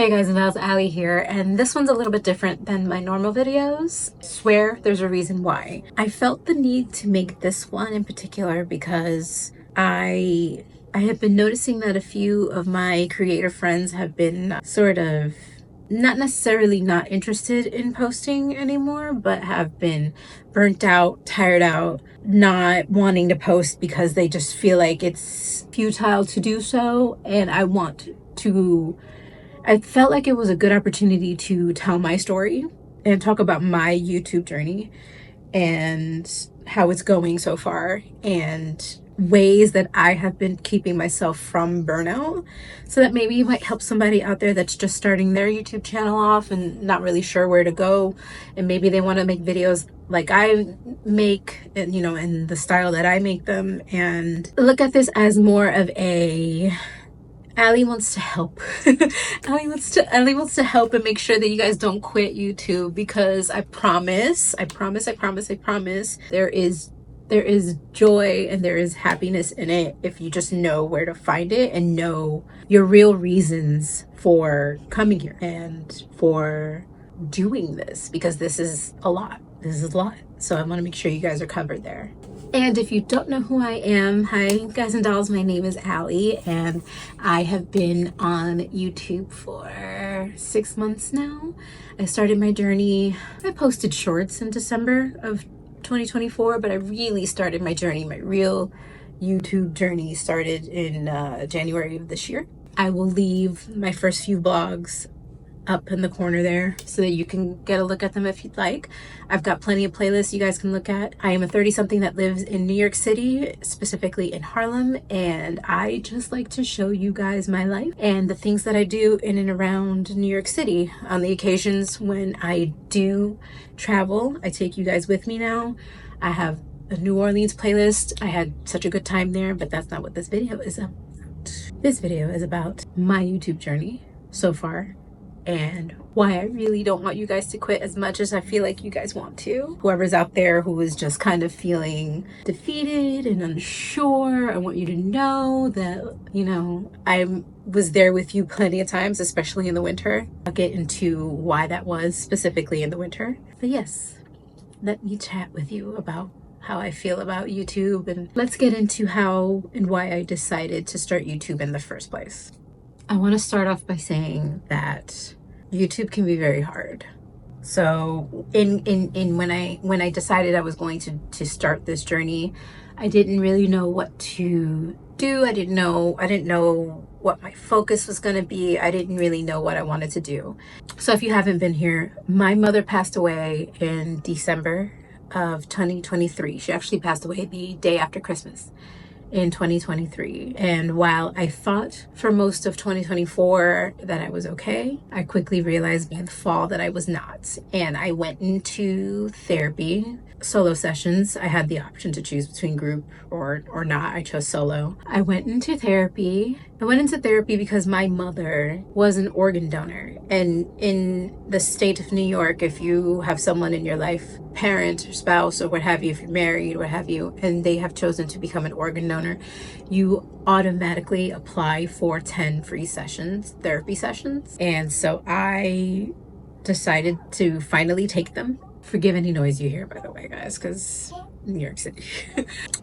Hey guys, and that's Ali here, and this one's a little bit different than my normal videos. I swear there's a reason why. I felt the need to make this one in particular because I have been noticing that a few of my creator friends have been sort of not necessarily not interested in posting anymore, but have been burnt out, tired out, not wanting to post because they just feel like it's futile to do so. And I felt like it was a good opportunity to tell my story and talk about my YouTube journey and how it's going so far and ways that I have been keeping myself from burnout, so that maybe it might help somebody out there that's just starting their YouTube channel off and not really sure where to go, and maybe they want to make videos like I make, and in the style that I make them, and look at this as more of a Ali wants to help. Ali wants to help and make sure that you guys don't quit YouTube, because I promise, there is joy and there is happiness in it if you just know where to find it and know your real reasons for coming here and for doing this, because this is a lot. So I want to make sure you guys are covered there. And if you don't know who I am, hi guys and dolls, my name is Ali, and I have been on YouTube for 6 months now. I started my journey, I posted shorts in December of 2024, but I really started my journey, my real YouTube journey started in January of this year. I will leave my first few vlogs up in the corner there so that you can get a look at them if you'd like. I've got plenty of playlists you guys can look at. I am a 30-something that lives in New York City, specifically in Harlem, and I just like to show you guys my life and the things that I do in and around New York City. On the occasions when I do travel, I take you guys with me now. I have a New Orleans playlist. I had such a good time there, but that's not what this video is about. This video is about my YouTube journey so far, and why I really don't want you guys to quit as much as I feel like you guys want to. Whoever's out there who is just kind of feeling defeated and unsure, I want you to know that, I was there with you plenty of times, especially in the winter. I'll get into why that was specifically in the winter. But yes, let me chat with you about how I feel about YouTube, and let's get into how and why I decided to start YouTube in the first place. I want to start off by saying that YouTube can be very hard. So when I decided I was going to start this journey, I didn't really know what to do. I didn't know what my focus was going to be. I didn't really know what I wanted to do. So if you haven't been here, my mother passed away in December of 2023. She actually passed away the day after Christmas in 2023. And while I thought for most of 2024 that I was okay, I quickly realized by the fall that I was not. And I went into therapy, solo sessions. I had the option to choose between group or not. I chose solo. I went into therapy. Because my mother was an organ donor. And in the state of New York, if you have someone in your life, parent or spouse or what have you, if you're married, what have you, and they have chosen to become an organ donor, you automatically apply for 10 free therapy sessions. And so I decided to finally take them. Forgive any noise you hear, by the way, guys, because New York City.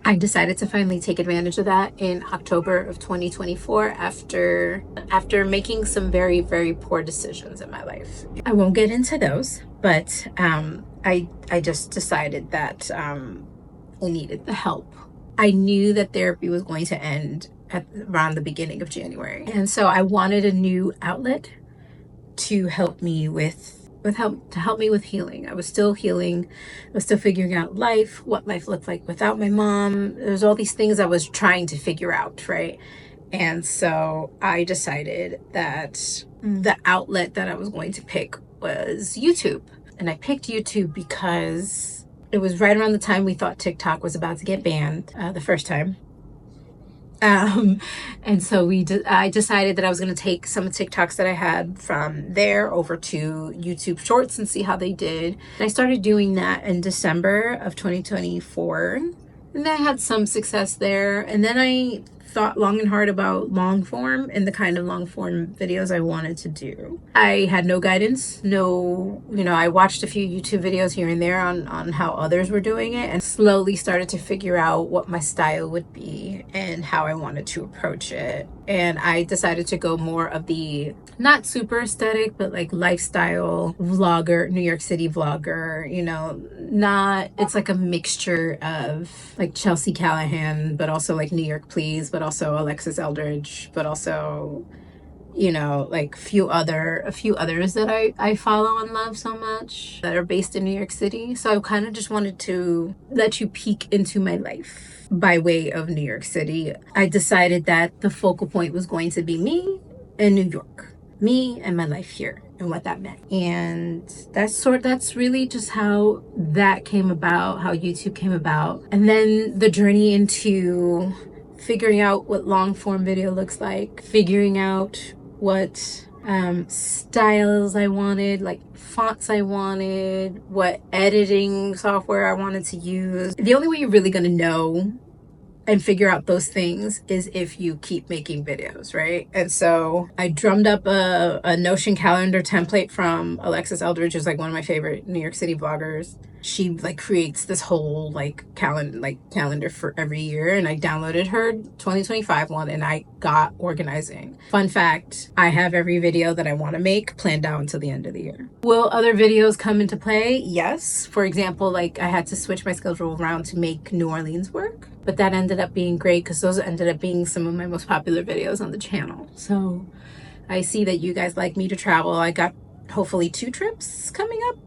I decided to finally take advantage of that in October of 2024 after making some very, very poor decisions in my life. I won't get into those, but I just decided that I needed the help. I knew that therapy was going to end around the beginning of January, and so I wanted a new outlet to help me with healing. I was still healing. I was still figuring out what life looked like without my mom. There's all these things I was trying to figure out, right? And so I decided that the outlet that I was going to pick was YouTube. And I picked YouTube because it was right around the time we thought TikTok was about to get banned the first time. And so I decided that I was going to take some TikToks that I had from there over to YouTube Shorts and see how they did. And I started doing that in December of 2024. And I had some success there. And then I thought long and hard about long form and the kind of long form videos I wanted to do. I had no guidance, I watched a few YouTube videos here and there on how others were doing it, and slowly started to figure out what my style would be and how I wanted to approach it. And I decided to go more of the not super aesthetic, but like lifestyle vlogger, New York City vlogger, it's like a mixture of like Chelsea Callahan, but also like New York Please, but also Alexis Eldridge, but also like a few others that I follow and love so much that are based in New York City. So I kind of just wanted to let you peek into my life by way of New York City. I decided that the focal point was going to be me in New York, me and my life here and what that meant. And that's really just how that came about, how YouTube came about. And then the journey into figuring out what long form video looks like, figuring out what styles I wanted, like fonts I wanted, what editing software I wanted to use. The only way you're really going to know and figure out those things is if you keep making videos, right? And so I drummed up a Notion calendar template from Alexis Eldridge, who's like one of my favorite New York City vloggers. She like creates this whole calendar for every year, and I downloaded her 2025 one and I got organizing. Fun fact, I have every video that I want to make planned out until the end of the year. Will other videos come into play? Yes. For example, like I had to switch my schedule around to make New Orleans work, but that ended up being great because those ended up being some of my most popular videos on the channel. So I see that you guys like me to travel. I got hopefully 2 trips coming up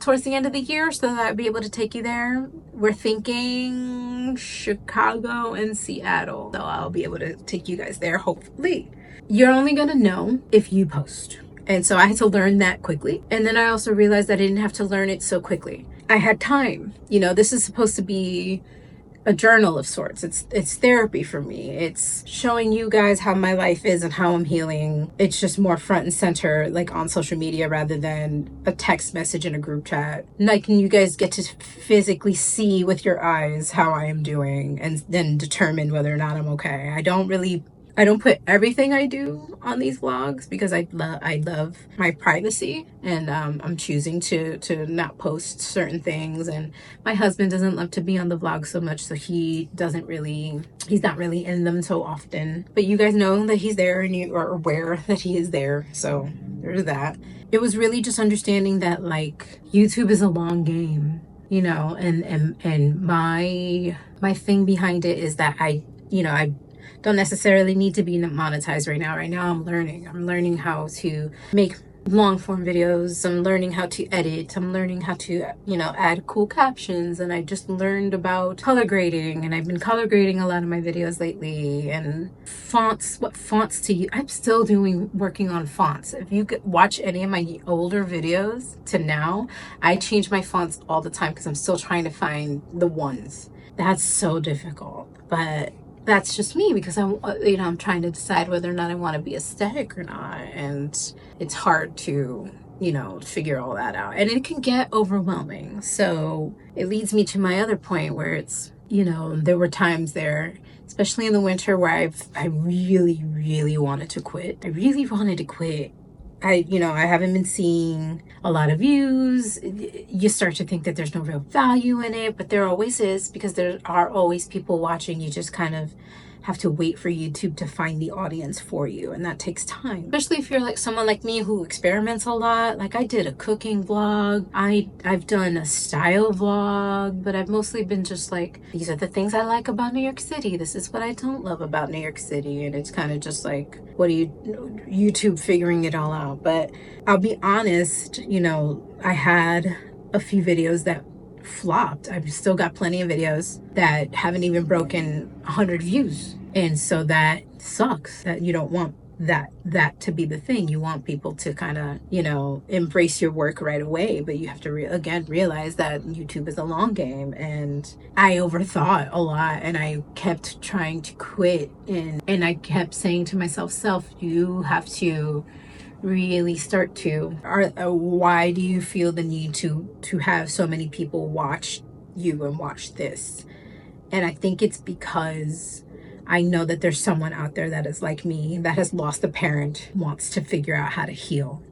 towards the end of the year, so that I'll be able to take you there. We're thinking Chicago and Seattle, so I'll be able to take you guys there, hopefully. You're only gonna know if you post. And so I had to learn that quickly. And then I also realized I didn't have to learn it so quickly. I had time. This is supposed to be a journal of sorts. It's therapy for me. It's showing you guys how my life is and how I'm healing. It's just more front and center, like on social media rather than a text message in a group chat. Like, you guys get to physically see with your eyes how I am doing and then determine whether or not I'm okay. I don't put everything I do on these vlogs because I love my privacy, and I'm choosing to not post certain things. And my husband doesn't love to be on the vlog so much, so he's not really in them so often. But you guys know that he's there and you are aware that he is there, so there's that. It was really just understanding that like YouTube is a long game, and my thing behind it is that I don't necessarily need to be monetized right now. Right now I'm learning how to make long form videos. I'm learning how to edit. I'm learning how to, add cool captions. And I just learned about color grading, and I've been color grading a lot of my videos lately, and fonts, what fonts to use. I'm still working on fonts. If you could watch any of my older videos to now, I change my fonts all the time because I'm still trying to find the ones. That's so difficult, but that's just me because I'm trying to decide whether or not I want to be aesthetic or not, and it's hard to figure all that out, and it can get overwhelming. So it leads me to my other point where it's there were times there, especially in the winter, where I really wanted to quit. I haven't been seeing a lot of views. You start to think that there's no real value in it, but there always is, because there are always people watching. You just kind of have to wait for YouTube to find the audience for you, and that takes time, especially if you're like someone like me who experiments a lot. Like I did a cooking vlog, I've done a style vlog, but I've mostly been just like, these are the things I like about New York City, this is what I don't love about New York City, and it's kind of just like, what do YouTube figuring it all out. But I'll be honest, I had a few videos that flopped. I've still got plenty of videos that haven't even broken 100 views, and so that sucks. That you don't want that to be the thing. You want people to kind of embrace your work right away, but you have to realize that YouTube is a long game. And I overthought a lot, and I kept trying to quit, and I kept saying to myself, you have to really start to, why do you feel the need to have so many people watch you and watch this? And I think it's because I know that there's someone out there that is like me, that has lost a parent, wants to figure out how to heal,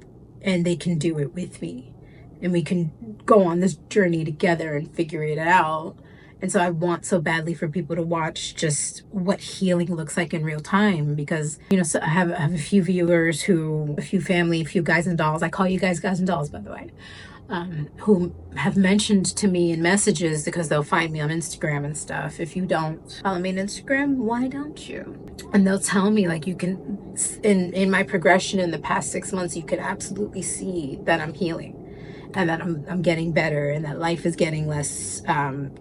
and they can do it with me. And we can go on this journey together and figure it out. And so I want so badly for people to watch just what healing looks like in real time, because, you know, so I have a few viewers a few family, a few guys and dolls. I call you guys and dolls, by the way. Who have mentioned to me in messages, because they'll find me on Instagram and stuff. If you don't follow me on Instagram, why don't you? And they'll tell me, like, you can, in my progression in the past 6 months, you can absolutely see that I'm healing, and that I'm getting better, and that life is getting less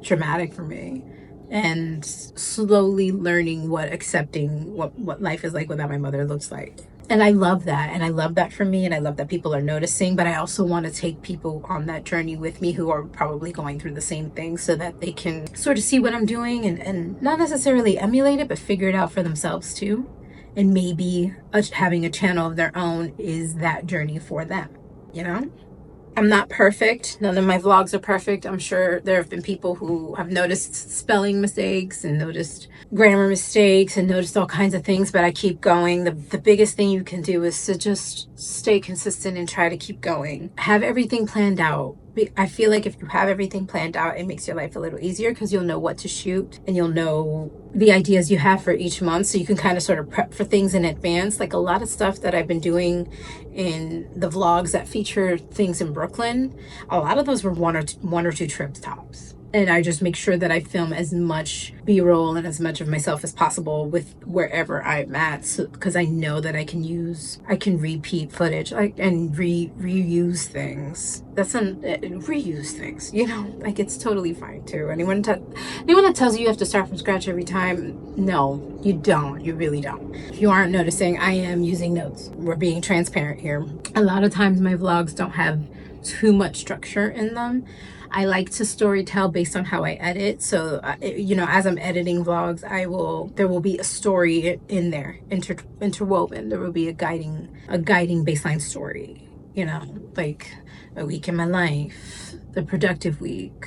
traumatic for me, and slowly learning accepting what life is like without my mother looks like. And I love that. And I love that for me. And I love that people are noticing. But I also want to take people on that journey with me who are probably going through the same thing, so that they can sort of see what I'm doing, and not necessarily emulate it, but figure it out for themselves too. And maybe having a channel of their own is that journey for them, you know? I'm not perfect. None of my vlogs are perfect. I'm sure there have been people who have noticed spelling mistakes and noticed grammar mistakes and noticed all kinds of things, but I keep going. The biggest thing you can do is to just stay consistent and try to keep going. Have everything planned out. I feel like if you have everything planned out, it makes your life a little easier, because you'll know what to shoot, and you'll know the ideas you have for each month, so you can kind of sort of prep for things in advance. Like a lot of stuff that I've been doing in the vlogs that feature things in Brooklyn, a lot of those were one or two trips tops. And I just make sure that I film as much B-roll and as much of myself as possible with wherever I'm at, because I know that I can repeat footage, and reuse things. Reuse things, you know, like it's totally fine too. Anyone that tells you have to start from scratch every time, no, you don't. You really don't. If you aren't noticing, I am using notes. We're being transparent here. A lot of times my vlogs don't have too much structure in them. I like to storytell based on how I edit. So, you know, as I'm editing vlogs, there will be a story in there, interwoven. There will be a guiding baseline story, you know, like a week in my life, the productive week.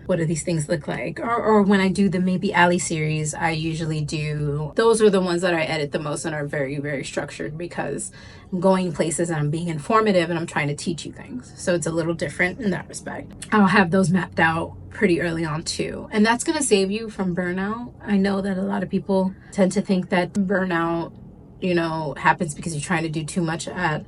What do these things look like? Or when I do the Maybe Ali series, I usually do, those are the ones that I edit the most and are very, very structured, because I'm going places and I'm being informative and I'm trying to teach you things. So it's a little different in that respect. I'll have those mapped out pretty early on too. And that's going to save you from burnout. I know that a lot of people tend to think that burnout, you know, happens because you're trying to do too much at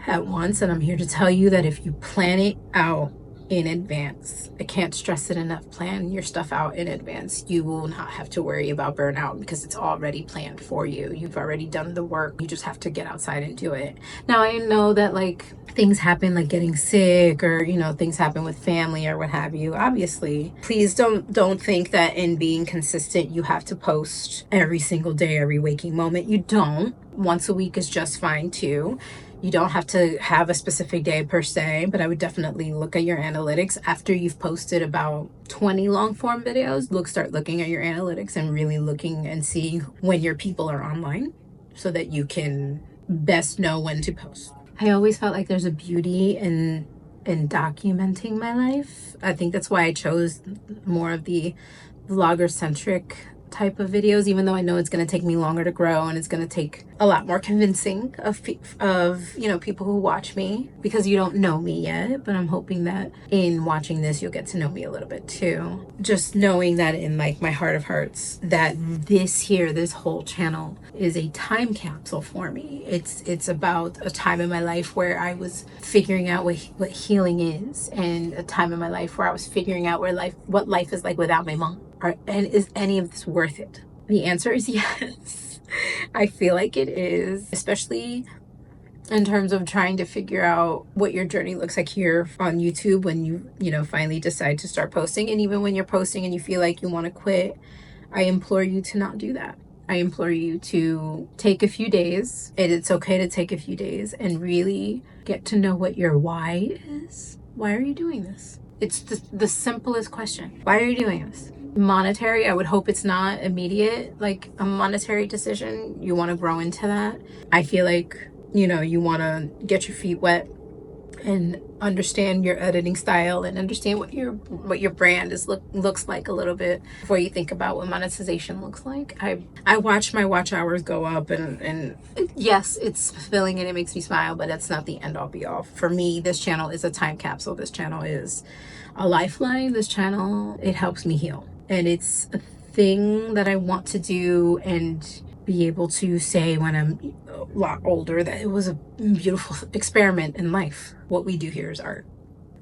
once. And I'm here to tell you that if you plan it out in advance, I can't stress it enough, plan your stuff out in advance. You will not have to worry about burnout, because it's already planned for you. You've already done the work. You just have to get outside and do it. Now, I know that like things happen, like getting sick, or, you know, things happen with family or what have you. Obviously, please don't think that in being consistent you have to post every single day, every waking moment. You don't. Once a week is just fine too. You don't have to have a specific day per se, but I would definitely look at your analytics after you've posted about 20 long form videos. Start looking at your analytics and really looking and seeing when your people are online, so that you can best know when to post. I always felt like there's a beauty in documenting my life. I think that's why I chose more of the vlogger centric type of videos, even though I know it's going to take me longer to grow, and it's going to take a lot more convincing of you know, people who watch me, because you don't know me yet. But I'm hoping that in watching this you'll get to know me a little bit too, just knowing that in like my heart of hearts that this whole channel is a time capsule for me. It's about a time in my life where I was figuring out what healing is, and a time in my life where I was figuring out what life is like without my mom. And is any of this worth it? The answer is yes. I feel like it is, especially in terms of trying to figure out what your journey looks like here on YouTube when you know, finally decide to start posting. And even when you're posting and you feel like you want to quit, I implore you to not do that. I implore you to take a few days, and it's okay to take a few days, and really get to know what your why is. Why are you doing this? It's the simplest question. Why are you doing this? Monetary, I would hope it's not immediate, like a monetary decision. You want to grow into that. I feel like, you know, you want to get your feet wet and understand your editing style and understand what your brand looks like a little bit before you think about what monetization looks like. I watch my watch hours go up, and yes, it's fulfilling and it makes me smile, but that's not the end all be all. For me, this channel is a time capsule. This channel is a lifeline. This channel, it helps me heal, and it's a thing that I want to do and be able to say when I'm a lot older that it was a beautiful experiment in life. What we do here is art.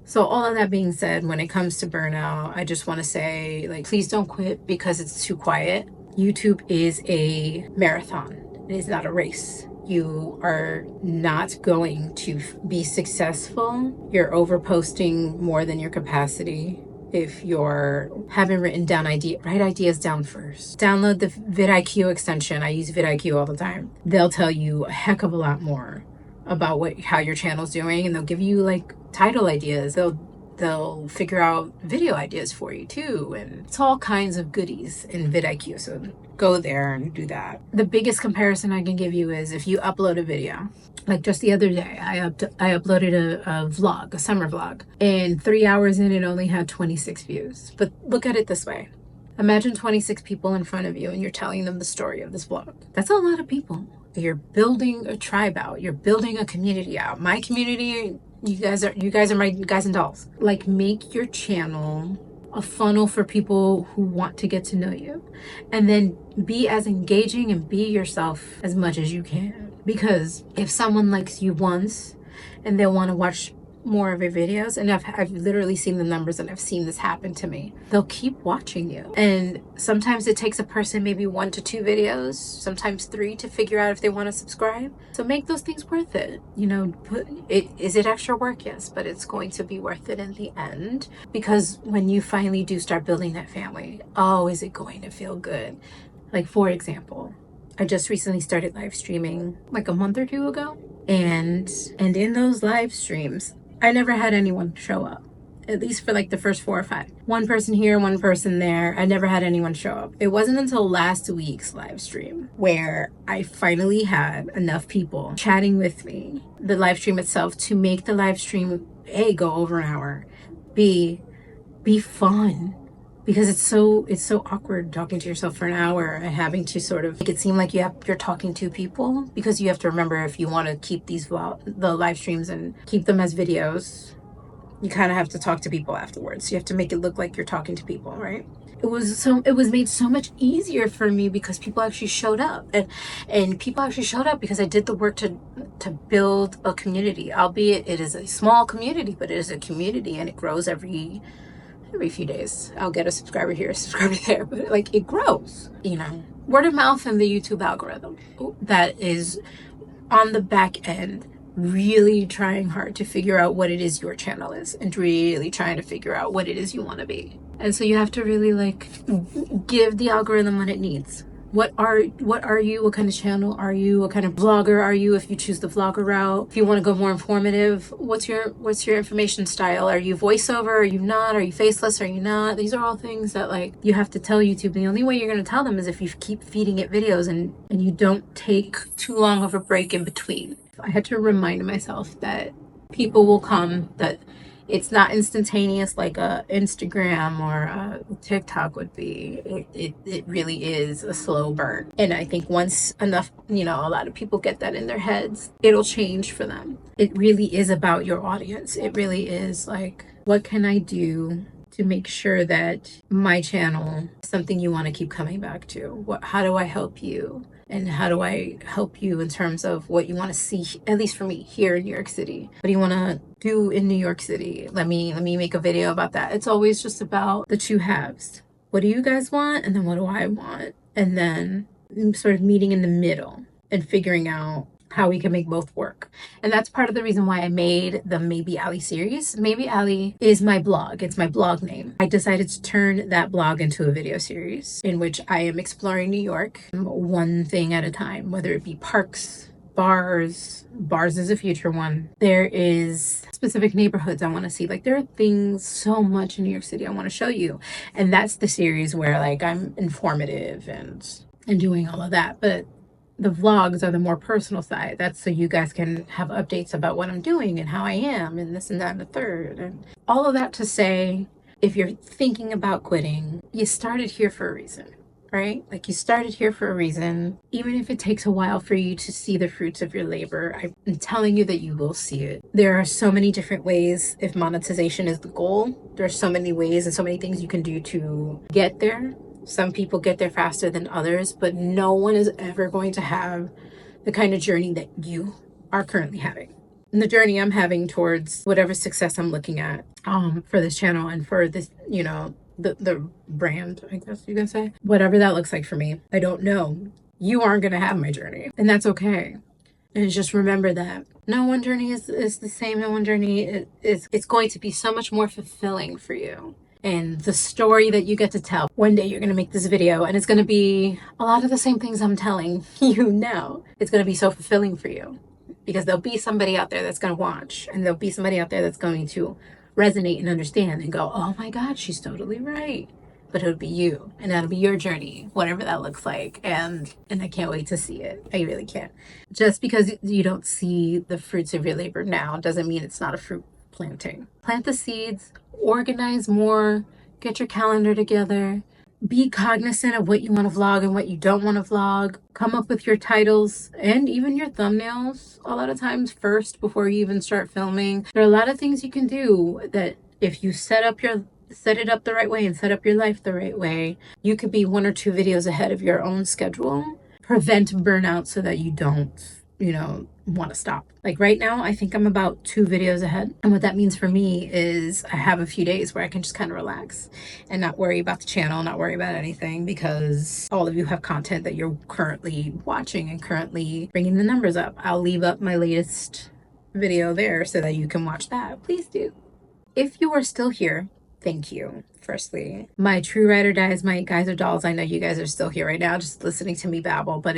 So all of that being said, when it comes to burnout, I just want to say, like, please don't quit because it's too quiet. YouTube is a marathon. It is not a race. You are not going to be successful. You're overposting more than your capacity. If you're haven't written down write ideas down first. Download the vidIQ extension. I use vidIQ all the time. They'll tell you a heck of a lot more about how your channel's doing, and they'll give you like title ideas. They'll figure out video ideas for you too, and it's all kinds of goodies in vidIQ. So go there and do that. The biggest comparison I can give you is if you upload a video. Like just the other day, I uploaded a vlog, a summer vlog, and 3 hours in, it only had 26 views. But look at it this way. Imagine 26 people in front of you and you're telling them the story of this vlog. That's a lot of people. You're building a tribe out. You're building a community out. My community, you guys are my guys and dolls. Like, make your channel a funnel for people who want to get to know you, and then be as engaging and be yourself as much as you can. Because if someone likes you once and they'll want to watch more of your videos, and I've literally seen the numbers, and I've seen this happen to me, they'll keep watching you. And sometimes it takes a person maybe 1 to 2 videos, sometimes 3, to figure out if they want to subscribe. So make those things worth it. You know, is it extra work? Yes, but it's going to be worth it in the end, because when you finally do start building that family, oh, is it going to feel good? Like, for example, I just recently started live streaming like a month or 2 ago, and in those live streams, I never had anyone show up, at least for like the first 4 or 5. One person here, one person there. I never had anyone show up. It wasn't until last week's live stream where I finally had enough people chatting with me, the live stream itself, to make the live stream, A, go over an hour, B, be fun. Because it's so awkward talking to yourself for an hour and having to sort of make it seem like you're talking to people, because you have to remember, if you want to keep the live streams and keep them as videos, you kind of have to talk to people afterwards. You have to make it look like you're talking to people, right? It was made so much easier for me because people actually showed up, and people actually showed up because I did the work to build a community. Albeit it is a small community, but it is a community, and it grows every few days. I'll get a subscriber here, a subscriber there, but like, it grows, you know. Word of mouth and the YouTube algorithm that is on the back end really trying hard to figure out what it is your channel is, and really trying to figure out what it is you want to be. And so you have to really like give the algorithm what it needs. What are you? What kind of channel are you? What kind of vlogger are you if you choose the vlogger route? If you want to go more informative, what's your information style? Are you voiceover? Are you not? Are you faceless? Are you not? These are all things that like you have to tell YouTube. The only way you're going to tell them is if you keep feeding it videos and you don't take too long of a break in between. I had to remind myself that people will come, that it's not instantaneous like a Instagram or a TikTok would be. It really is a slow burn. And I think once enough, you know, a lot of people get that in their heads, it'll change for them. It really is about your audience. It really is like, what can I do to make sure that my channel is something you want to keep coming back to? How do I help you? And how do I help you in terms of what you want to see, at least for me, here in New York City? What do you want to do in New York City? Let me make a video about that. It's always just about the two halves. What do you guys want? And then what do I want? And then sort of meeting in the middle and figuring out how we can make both work. And that's part of the reason why I made the Maybe Ali series. Maybe Ali is my blog. It's my blog name. I decided to turn that blog into a video series in which I am exploring New York one thing at a time, whether it be parks, bars is a future one. There is specific neighborhoods I want to see. Like, there are things so much in New York City I want to show you. And that's the series where like I'm informative and doing all of that. But The vlogs are the more personal side. That's so you guys can have updates about what I'm doing and how I am and this and that and the third. And all of that to say, if you're thinking about quitting, you started here for a reason, right? Like you started here for a reason. Even if it takes a while for you to see the fruits of your labor, I'm telling you that you will see it. There are so many different ways. If monetization is the goal, there are so many ways and so many things you can do to get there. Some people get there faster than others, but no one is ever going to have the kind of journey that you are currently having. And the journey I'm having towards whatever success I'm looking at for this channel and for this, the brand, I guess you can say. Whatever that looks like for me, I don't know. You aren't going to have my journey, and that's okay. And just remember that no one journey is the same. No one journey is it's going to be so much more fulfilling for you. And the story that you get to tell. One day you're going to make this video and it's going to be a lot of the same things I'm telling you now. It's going to be so fulfilling for you because there'll be somebody out there that's going to watch, and there'll be somebody out there that's going to resonate and understand and go, oh my God, she's totally right. But it'll be you, and that'll be your journey, whatever that looks like. And I can't wait to see it. I really can't. Just because you don't see the fruits of your labor now doesn't mean it's not a fruit planting. Plant the seeds, organize more, get your calendar together, be cognizant of what you want to vlog and what you don't want to vlog. Come up with your titles and even your thumbnails a lot of times first before you even start filming. There are a lot of things you can do that if you set it up the right way and set up your life the right way, you could be 1 or 2 videos ahead of your own schedule. Prevent burnout so that you don't, want to stop. Like right now, I think I'm about 2 videos ahead. And what that means for me is I have a few days where I can just kind of relax and not worry about the channel, not worry about anything, because all of you have content that you're currently watching and currently bringing the numbers up. I'll leave up my latest video there so that you can watch that. Please do. If you are still here, thank you. Firstly, my true ride or dies, my guys or dolls, I know you guys are still here right now just listening to me babble, but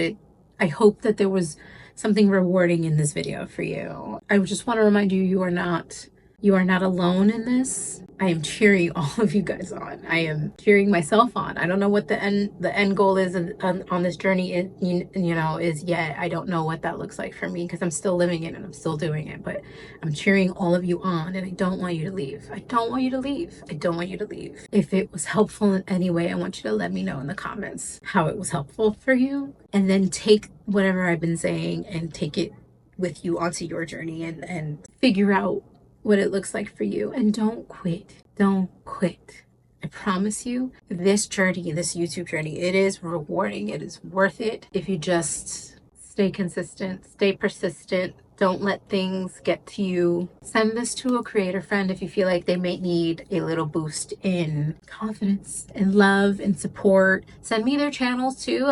I hope that there was something rewarding in this video for you. I just want to remind you, you are not alone in this. I am cheering all of you guys on. I am cheering myself on. I don't know what the end goal is on this journey is yet. I don't know what that looks like for me because I'm still living it and I'm still doing it, but I'm cheering all of you on, and I don't want you to leave. I don't want you to leave. I don't want you to leave. If it was helpful in any way, I want you to let me know in the comments how it was helpful for you, and then take whatever I've been saying and take it with you onto your journey and figure out what it looks like for you. And don't quit. Don't quit. I promise you, this journey, this YouTube journey, it is rewarding. It is worth it if you just stay consistent, stay persistent. Don't let things get to you. Send this to a creator friend if you feel like they may need a little boost in confidence and love and support. Send me their channels too.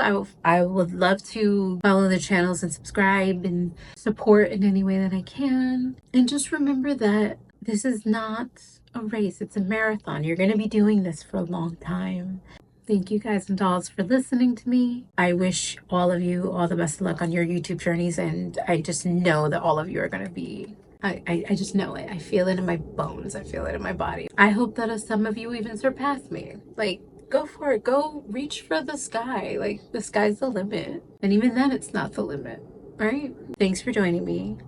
I would love to follow their channels and subscribe and support in any way that I can. And just remember that this is not a race. It's a marathon. You're going to be doing this for a long time. Thank you guys and dolls for listening to me. I wish all of you all the best of luck on your YouTube journeys, and I just know that all of you are going to be, I just know it. I feel it in my bones. I feel it in my body. I hope that some of you even surpass me. Like, go for it. Go reach for the sky. Like, the sky's the limit. And even then, it's not the limit, right? Thanks for joining me.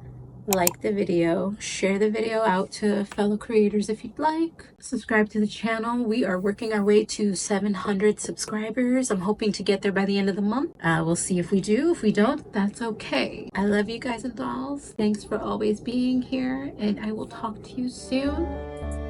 Like the video, share the video out to fellow creators if you'd like. Subscribe to the channel. We are working our way to 700 subscribers. I'm hoping to get there by the end of the month. We'll see if we do. If we don't, that's okay. I love you guys and dolls. Thanks for always being here, and I will talk to you soon.